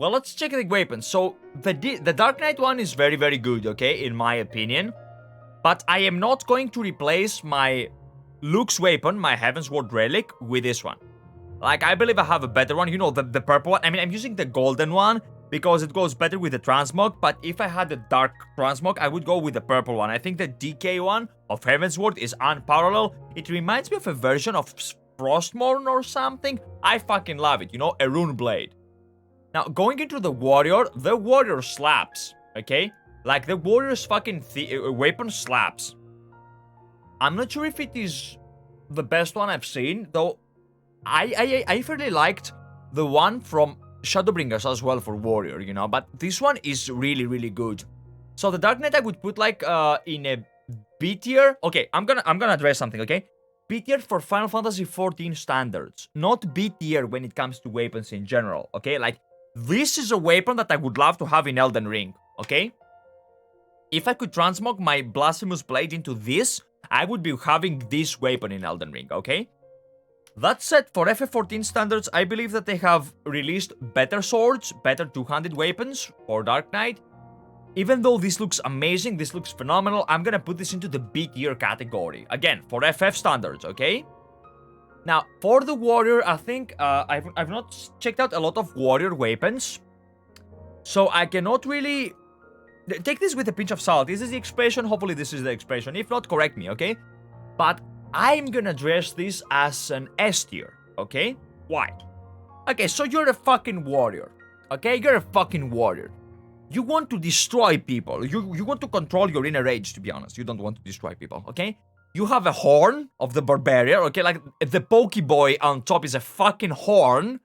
Well, let's check the weapons. So, the Dark Knight one is very, very good, okay, in my opinion. But I am not going to replace my Luke's weapon, my Heavensward Relic, with this one. Like, I believe I have a better one. You know, the purple one. I mean, I'm using the golden one because it goes better with the transmog. But if I had the dark transmog, I would go with the purple one. I think the DK one of Heavensward is unparalleled. It reminds me of a version of Frostmourne or something. I fucking love it, you know, a rune blade. Now, going into the warrior slaps, okay? Like, the warrior's fucking weapon slaps. I'm not sure if it is the best one I've seen, though. I fairly liked the one from Shadowbringers as well for warrior, you know, but this one is really, really good. So the Dark Knight I would put like in a B tier. Okay, I'm gonna address something, okay? B tier for Final Fantasy XIV standards, not B tier when it comes to weapons in general, okay? Like, this is a weapon that I would love to have in Elden Ring, okay? If I could transmog my Blasphemous Blade into this, I would be having this weapon in Elden Ring, okay? That said, for FF14 standards, I believe that they have released better swords, better two-handed weapons for Dark Knight. Even though this looks amazing, this looks phenomenal, I'm gonna put this into the B tier category. Again, for FF standards, okay? Now, for the warrior, I think I've not checked out a lot of warrior weapons. So I cannot really... Take this with a pinch of salt. Is this the expression? Hopefully this is the expression. If not, correct me, okay? But I'm gonna address this as an S tier, okay? Why? Okay, so you're a fucking warrior, okay? You're a fucking warrior. You want to destroy people. You want to control your inner rage, to be honest. You don't want to destroy people, okay? You have a horn of the barbarian, okay? Like, the pokeboy on top is a fucking horn.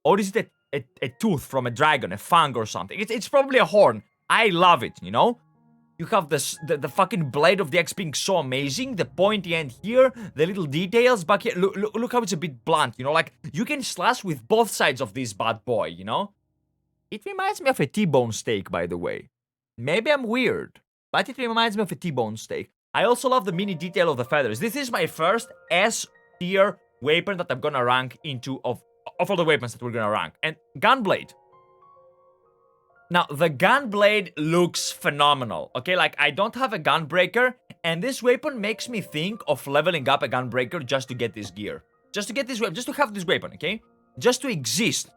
Or is it a tooth from a dragon, a fang or something? It's probably a horn. I love it, you know? You have the fucking blade of the axe being so amazing. The pointy end here, the little details back here. Look how it's a bit blunt, you know? Like, you can slash with both sides of this bad boy, you know? It reminds me of a T-bone steak, by the way. Maybe I'm weird, but it reminds me of a T-bone steak. I also love the mini detail of the feathers. This is my first S-tier weapon that I'm gonna rank into of all the weapons that we're gonna rank. And Gunblade. Now, the Gunblade looks phenomenal, okay? Like, I don't have a Gunbreaker, and this weapon makes me think of leveling up a Gunbreaker just to get this gear. Just to get this weapon, just to have this weapon, okay? Just to exist.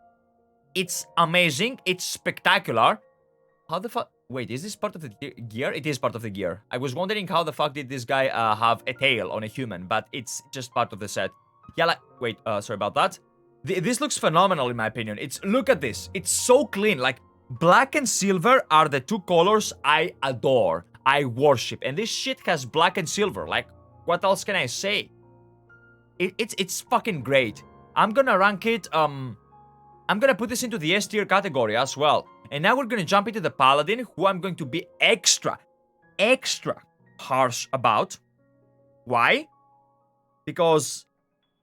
It's amazing, it's spectacular. How the fuck... Wait, is this part of the gear? It is part of the gear. I was wondering how the fuck did this guy have a tail on a human, but it's just part of the set. Yeah, like... Wait, sorry about that. This looks phenomenal in my opinion. Look at this. It's so clean, like... Black and silver are the two colors I adore, I worship, and this shit has black and silver. Like, what else can I say? It's fucking great. I'm gonna rank it, I'm gonna put this into the S tier category as well. And now we're gonna jump into the Paladin, who I'm going to be extra harsh about. Why? Because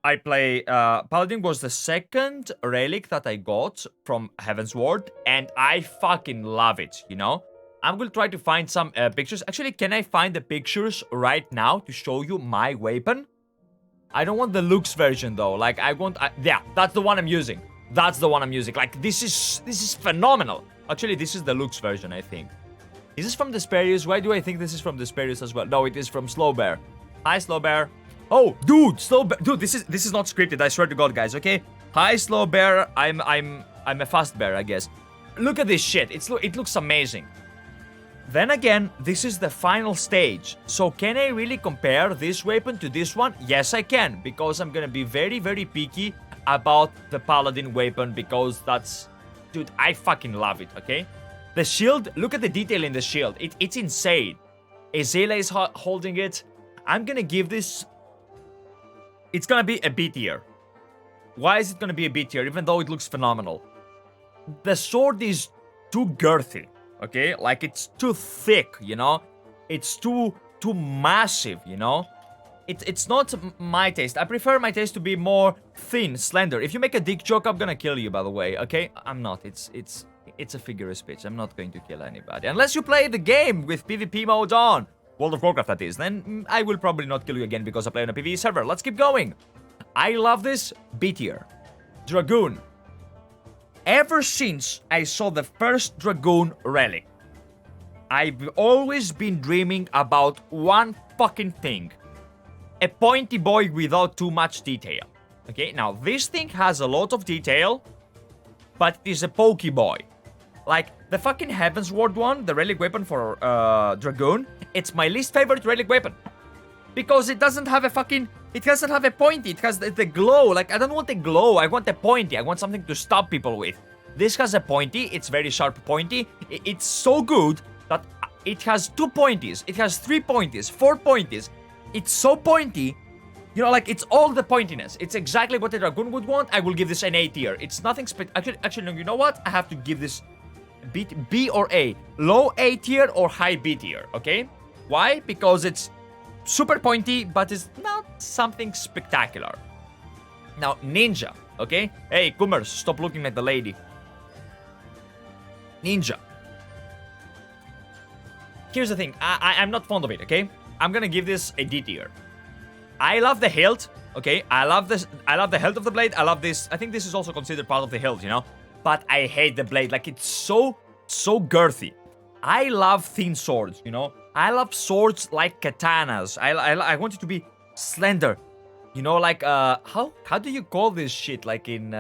I play, Paladin was the second relic that I got from Heavensward, and I fucking love it, you know? I'm gonna try to find some pictures. Actually, can I find the pictures right now to show you my weapon? I don't want the Luke's version, though. Like, I want... yeah, that's the one I'm using. That's the one I'm using. Like, this is phenomenal. Actually, this is the Luke's version, I think. Is this from Desperius? Why do I think this is from Desperius as well? No, it is from Slowbear. Hi, Slowbear. Oh, dude, dude, this is not scripted. I swear to God, guys. Okay. Hi, Slow Bear. I'm a fast bear, I guess. Look at this shit. It looks amazing. Then again, this is the final stage. So can I really compare this weapon to this one? Yes, I can, because I'm gonna be very, very picky about the Paladin weapon, because that's... Dude, I fucking love it, okay? The shield, look at the detail in the shield. It's insane. Azela is holding it. I'm gonna give this... It's gonna be a B tier. Why is it gonna be a B tier, even though it looks phenomenal? The sword is too girthy, okay? Like, it's too thick, you know? It's too massive, you know? It's not my taste. I prefer my taste to be more thin, slender. If you make a dick joke, I'm gonna kill you, by the way, okay? I'm not. It's a figure of speech. I'm not going to kill anybody. Unless you play the game with PvP mode on. World of Warcraft, that is. Then I will probably not kill you again because I play on a PvE server. Let's keep going. I love this. B tier. Dragoon. Ever since I saw the first Dragoon relic, I've always been dreaming about one fucking thing. A pointy boy without too much detail. Okay, now this thing has a lot of detail, but it is a pokey boy. Like, the fucking Heavensward one, the relic weapon for Dragoon, it's my least favorite relic weapon. Because it doesn't have a fucking... It doesn't have a pointy, it has the glow. Like, I don't want a glow, I want a pointy. I want something to stab people with. This has a pointy, it's very sharp pointy. It's so good that it has 2 pointies, it has 3 pointies, 4 pointies. It's so pointy, you know, like, it's all the pointiness. It's exactly what a Dragoon would want. I will give this an A tier. It's nothing actually, no, you know what? I have to give this B or A. Low A tier or high B tier, okay? Why? Because it's super pointy, but it's not something spectacular. Now, Ninja, okay? Hey, Kummers, stop looking at the lady. Ninja. Here's the thing, I'm not fond of it, okay? I'm gonna give this a D tier. I love the hilt, okay? I love the hilt of the blade. I love this. I think this is also considered part of the hilt, you know? But I hate the blade. Like, it's so girthy. I love thin swords, you know? I love swords like katanas. I want it to be slender. You know, like, how do you call this shit, like, in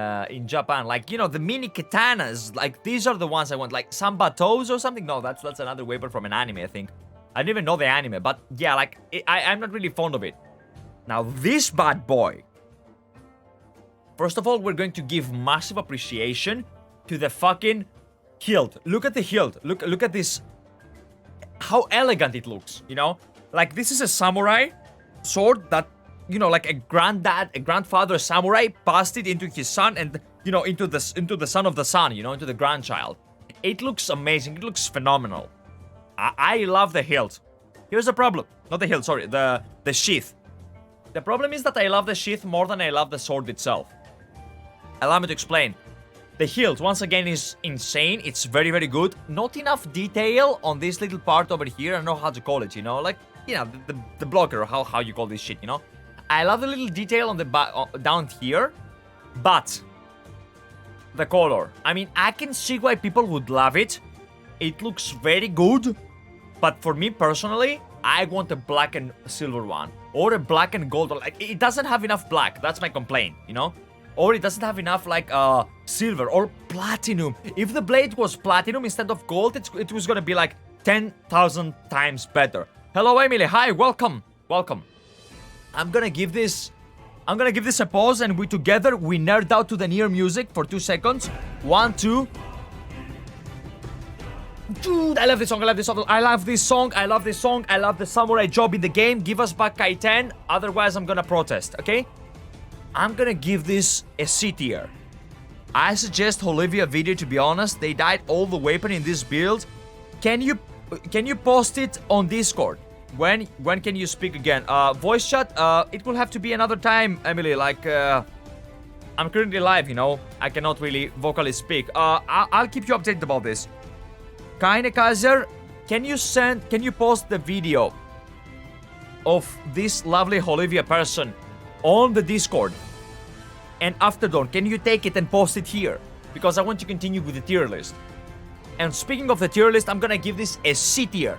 Japan? Like, you know, the mini katanas. Like, these are the ones I want. Like, sambatos or something? No, that's another weapon from an anime, I think. I didn't even know the anime. But, yeah, like, I'm not really fond of it. Now, this bad boy. First of all, we're going to give massive appreciation to the fucking hilt. Look at the hilt. Look at this. How elegant it looks, you know? Like, this is a samurai sword that, you know, like a grandfather samurai passed it into his son and, you know, into the son of the son, you know, into the grandchild. It looks amazing. It looks phenomenal. I love the hilt. Here's the problem. Not the hilt, sorry. The sheath. The problem is that I love the sheath more than I love the sword itself. Allow me to explain. The hilt, once again, is insane. It's very, very good. Not enough detail on this little part over here. I don't know how to call it, you know? Like, you know, the blocker, how you call this shit, you know? I love the little detail on the down here. But the color. I mean, I can see why people would love it. It looks very good. But for me, personally, I want a black and silver one. Or a black and gold. Like, it doesn't have enough black. That's my complaint, you know? Or it doesn't have enough, like, silver or platinum. If the blade was platinum instead of gold, it was gonna be, like, 10,000 times better. Hello, Emily. Hi, welcome. Welcome. I'm gonna give this a pause, and we nerd out to the near music for 2 seconds. 1, 2... Dude, I love this song, I love this song, I love this song, I love this song, I love the samurai job in the game. Give us back Kaiten, otherwise I'm gonna protest, okay? I'm gonna give this a C tier. I suggest Olivia video, to be honest. They died all the weapon in this build. Can you post it on Discord? When can you speak again? Voice chat, it will have to be another time, Emily, like, I'm currently live, you know? I cannot really vocally speak. I'll keep you updated about this. Kaine Kaiser, can you post the video of this lovely Olivia person on the Discord? And after dawn, can you take it and post it here? Because I want to continue with the tier list. And speaking of the tier list, I'm gonna give this a C tier.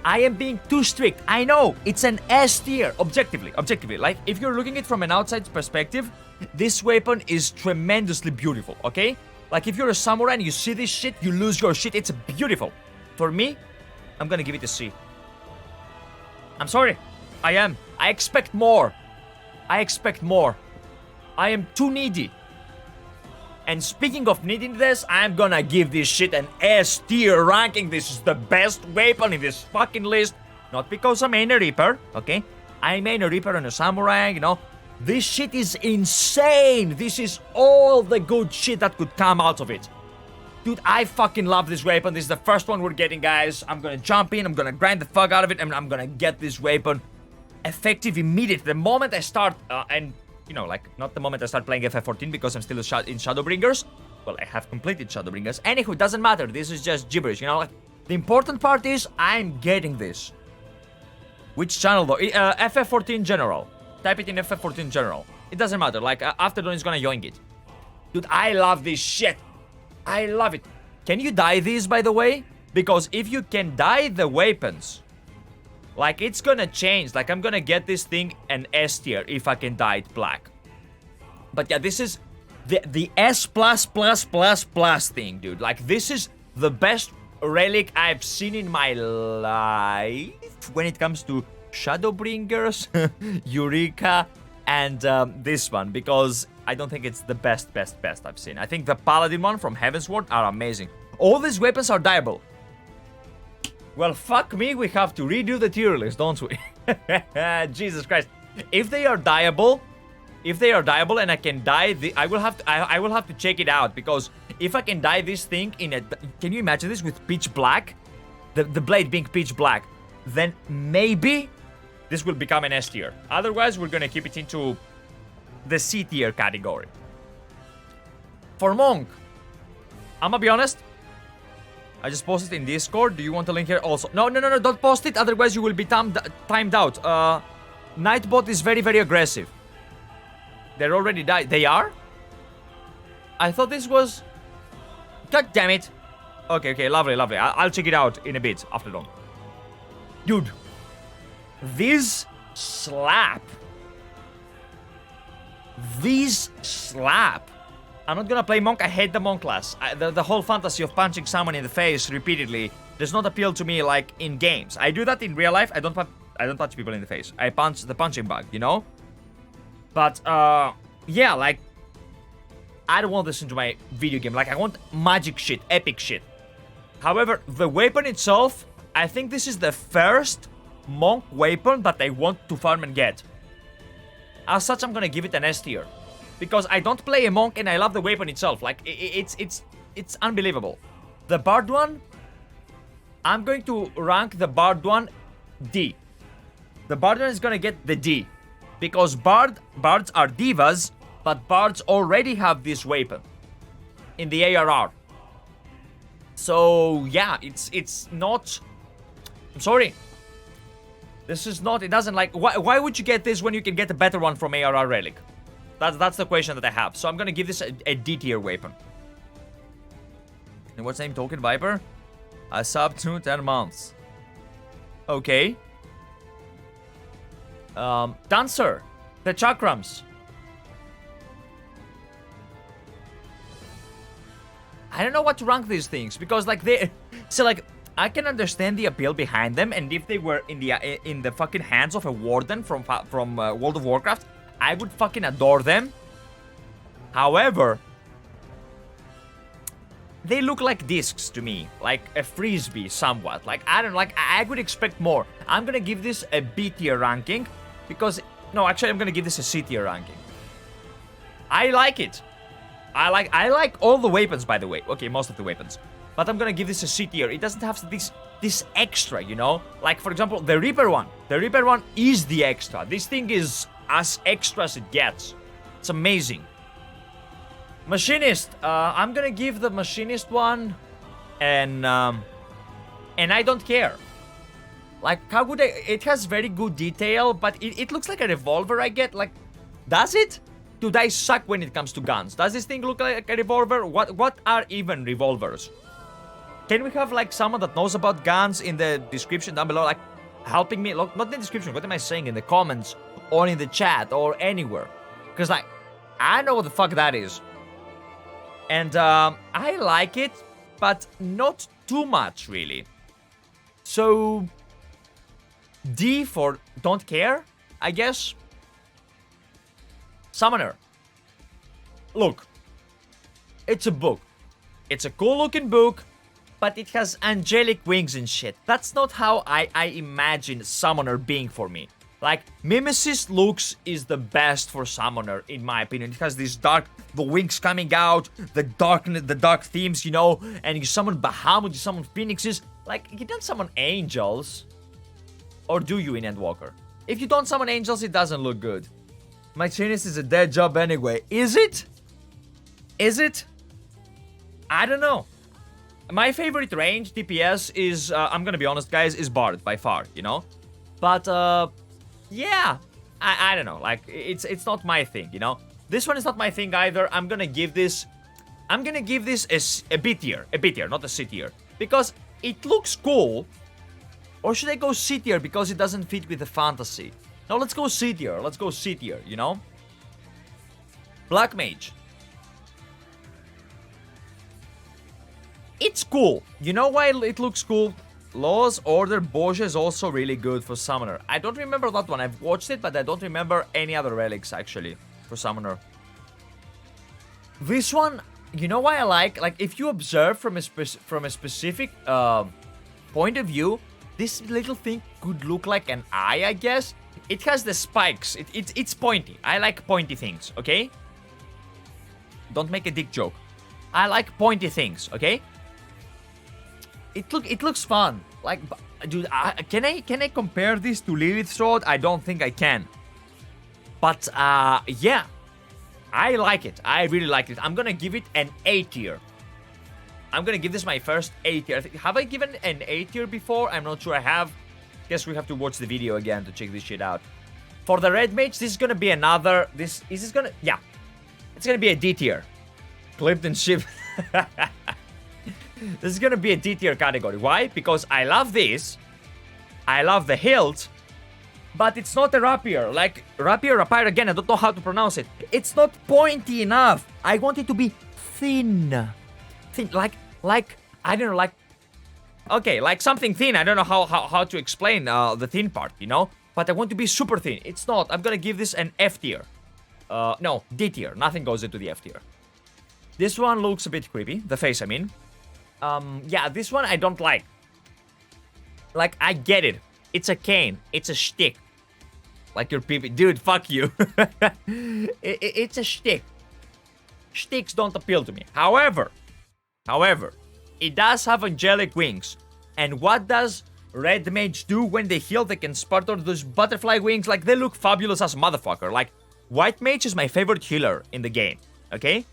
I am being too strict. I know, it's an S tier, objectively. Like, if you're looking at it from an outside perspective, this weapon is tremendously beautiful, okay? Like, if you're a samurai and you see this shit, you lose your shit. It's beautiful. For me, I'm gonna give it a C. I'm sorry. I am. I expect more. I am too needy. And speaking of neediness, I'm gonna give this shit an S tier ranking. This is the best weapon in this fucking list. Not because I main a Reaper, okay? I main a Reaper and a Samurai, you know? This shit is insane. This is all the good shit that could come out of it. Dude, I fucking love this weapon. This is the first one we're getting, guys. I'm gonna jump in, I'm gonna grind the fuck out of it, and I'm gonna get this weapon effective immediately. The moment I start, and, you know, like, not the moment I start playing FF14 because I'm still in Shadowbringers. Well, I have completed Shadowbringers. Anywho, it doesn't matter. This is just gibberish, you know? Like, the important part is I'm getting this. Which channel, though? FF14 General. Type it in FF14 General. It doesn't matter. Like, after dawn is gonna yoink it. Dude, I love this shit. I love it. Can you dye these, by the way? Because if you can dye the weapons, like, it's gonna change. Like, I'm gonna get this thing an S tier if I can dye it black. But yeah, this is the S++++ thing, dude. Like, this is the best relic I've seen in my life when it comes to Shadowbringers, Eureka, and this one, because I don't think it's the best I've seen. I think the Paladin one from Heavensward are amazing. All these weapons are dyeable. Well, fuck me, we have to redo the tier list, don't we? Jesus Christ. If they are dyeable, and I can dye the, I will have to check it out, because if I can dye this thing in a, can you imagine this with pitch black, the blade being pitch black, then maybe this will become an S tier. Otherwise, we're gonna keep it into the C tier category. For Monk, I'm gonna be honest, I just posted in Discord. Do you want a link here also? No, don't post it, otherwise you will be timed out. Nightbot is very aggressive. They're already died. They are? I thought this was... God damn it. Okay, lovely. I'll check it out in a bit after dawn. Dude, these slap. I'm not gonna play Monk. I hate the Monk class. The whole fantasy of punching someone in the face repeatedly does not appeal to me like in games. I do that in real life. I don't touch people in the face. I punch the punching bag, you know? But, yeah, like, I don't want this into my video game. Like, I want magic shit, epic shit. However, the weapon itself, I think this is the first Monk weapon that I want to farm and get. As such, I'm gonna give it an S tier. Because I don't play a Monk and I love the weapon itself. Like, it's unbelievable. The Bard one, I'm going to rank the Bard one D. The Bard one is gonna get the D. Because bards are divas, but bards already have this weapon in the ARR. So yeah, it's not. I'm sorry. This is not. It doesn't like. Why would you get this when you can get a better one from ARR Relic? That's the question that I have. So I'm gonna give this a D tier weapon. And what's name? Token Viper. I sub to 10 months. Okay. Dancer, the chakrams. I don't know what to rank these things, because like they, so like I can understand the appeal behind them, and if they were in the fucking hands of a warden from World of Warcraft, I would fucking adore them. However, they look like discs to me, like a frisbee somewhat. Like I would expect more. I'm gonna give this a B tier ranking. Because, no, actually, I'm gonna give this a C tier ranking. I like it. I like all the weapons, by the way. Okay, most of the weapons. But I'm gonna give this a C tier. It doesn't have this extra, you know? Like, for example, the Reaper one. The Reaper one is the extra. This thing is as extra as it gets. It's amazing. Machinist. I'm gonna give the Machinist one and I don't care. Like, how would I... It has very good detail, but it looks like a revolver I get. Like, does it? Dude, I suck when it comes to guns. Does this thing look like a revolver? What are even revolvers? Can we have, like, someone that knows about guns in the description down below? Like, helping me? Look, not in the description. What am I saying? In the comments or in the chat or anywhere. Because, like, I know what the fuck that is. And, I like it, but not too much, really. So... D for don't care, I guess. Summoner. Look, it's a book. It's a cool looking book, but it has angelic wings and shit. That's not how I imagine Summoner being for me. Like, Mimesis looks is the best for Summoner, in my opinion. It has this the wings coming out, the dark themes, you know, and you summon Bahamut, you summon Phoenixes. Like, you don't summon angels. Or do you in Endwalker? If you don't summon angels, it doesn't look good. Machinist is a dead job anyway. Is it? Is it? I don't know. My favorite range, DPS, is, I'm gonna be honest, guys, is Bard, by far, you know? But, yeah. I don't know. Like, it's not my thing, you know? This one is not my thing either. I'm gonna give this I'm gonna give this a B tier, not a C tier, because it looks cool. Or should I go C tier because it doesn't fit with the fantasy? No, let's go C tier. Let's go C tier, you know? Black Mage. It's cool. You know why it looks cool? Law's Order Boja is also really good for Summoner. I don't remember that one. I've watched it, but I don't remember any other relics, actually, for Summoner. This one, you know why I like? Like, if you observe from a specific point of view, this little thing could look like an eye, I guess. It has the spikes. It's pointy. I like pointy things, okay? Don't make a dick joke. I like pointy things, okay? It looks fun. Like, dude, can I compare this to Lilith's Sword? I don't think I can. But yeah, I like it. I really like it. I'm gonna give it an A tier. I'm gonna give this my first A tier. Have I given an A tier before? I'm not sure I have. Guess we have to watch the video again to check this shit out. For the Red Mage, this is gonna be another. Yeah, it's gonna be a D tier. Clipped and shipped. This is gonna be a D tier category. Why? Because I love this. I love the hilt. But it's not a rapier. Like, rapier, again, I don't know how to pronounce it. It's not pointy enough. I want it to be thin. Thin, like, I don't know, like... Okay, like something thin. I don't know how to explain the thin part, you know? But I want to be super thin. It's not. I'm gonna give this an F tier. No, D tier. Nothing goes into the F tier. This one looks a bit creepy. The face, I mean. Yeah, this one I don't like. Like, I get it. It's a cane. It's a shtick. Like your PP. Dude, fuck you. It's a shtick. Shticks don't appeal to me. However, it does have angelic wings. And what does Red Mage do when they heal? They can sputter those butterfly wings. Like, they look fabulous as motherfucker. Like, White Mage is my favorite healer in the game. Okay?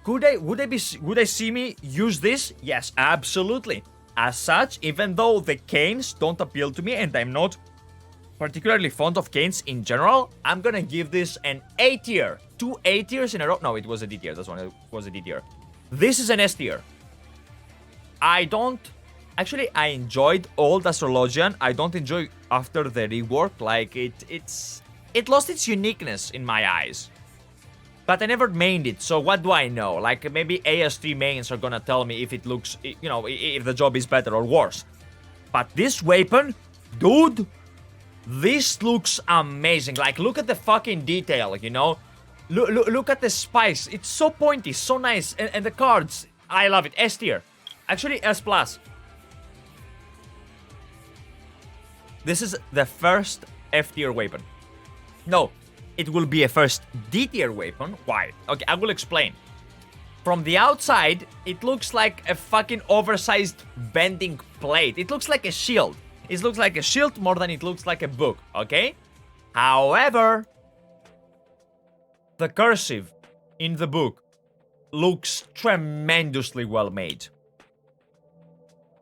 Would I see me use this? Yes, absolutely. As such, even though the canes don't appeal to me and I'm not particularly fond of canes in general, I'm gonna give this an A tier. 2 A tiers in a row. No, it was a D tier. This one was a D tier. This is an S tier. Actually, I enjoyed old Astrologian. I don't enjoy after the rework. Like, it lost its uniqueness in my eyes. But I never mained it, so what do I know? Like, maybe AS3 mains are gonna tell me if it looks, you know, if the job is better or worse. But this weapon, dude, this looks amazing. Like, look at the fucking detail, you know? Look at the spice. It's so pointy, so nice. And the cards, I love it. S tier. Actually, S+. This is the first F tier weapon. No. It will be a first D tier weapon. Why? Okay, I will explain. From the outside, it looks like a fucking oversized bending plate. It looks like a shield. It looks like a shield more than it looks like a book, okay? However, the cursive in the book looks tremendously well made.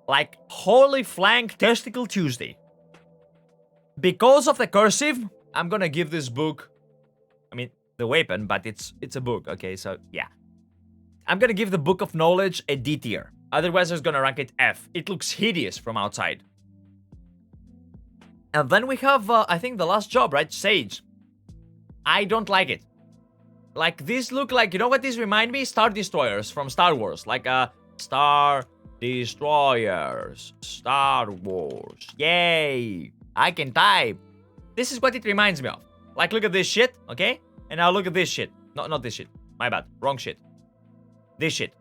Like, holy flank testicle Tuesday. Because of the cursive, I'm gonna give this book... I mean, the weapon, but it's a book, okay? So, yeah. I'm gonna give the Book of Knowledge a D tier. Otherwise, I was gonna rank it F. It looks hideous from outside. And then we have, I think, the last job, right? Sage. I don't like it. Like, these look like... You know what these remind me? Star Destroyers from Star Wars. Like, Star Destroyers. Star Wars. Yay! I can type. This is what it reminds me of. Like, look at this shit, okay? And now look at this shit. No, not this shit. My bad. Wrong shit. This shit.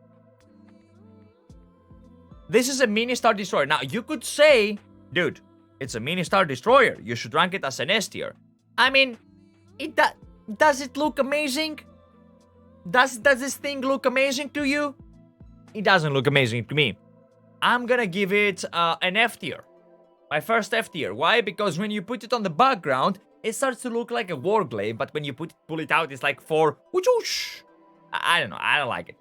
This is a mini Star Destroyer. Now, you could say, dude, it's a mini Star Destroyer. You should rank it as an S tier. I mean, does it look amazing? Does this thing look amazing to you? It doesn't look amazing to me. I'm gonna give it an F tier. My first F tier. Why? Because when you put it on the background, it starts to look like a Warglaive, but when you pull it out, it's like for... I don't know. I don't like it.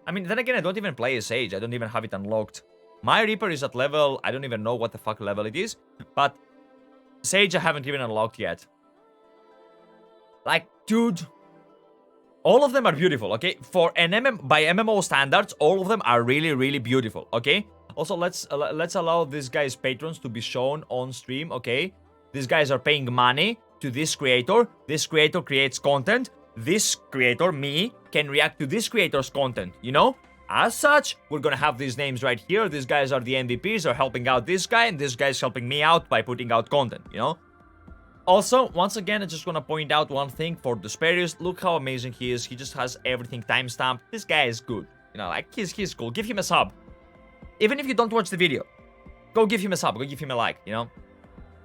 I mean, then again, I don't even play a Sage. I don't even have it unlocked. My Reaper is at level... I don't even know what the fuck level it is. But Sage I haven't even unlocked yet. Like, dude... All of them are beautiful, okay? For an by MMO standards, all of them are really, really beautiful, okay? Also, let's allow these guys' patrons to be shown on stream, okay? These guys are paying money to this creator. This creator creates content. This creator, me, can react to this creator's content, you know? As such, we're gonna have these names right here. These guys are the MVPs, are helping out this guy, and this guy's helping me out by putting out content, you know? Also, once again, I just want to point out one thing for Desperius. Look how amazing he is. He just has everything timestamped. This guy is good. You know, like, he's cool. Give him a sub. Even if you don't watch the video, go give him a sub. Go give him a like, you know?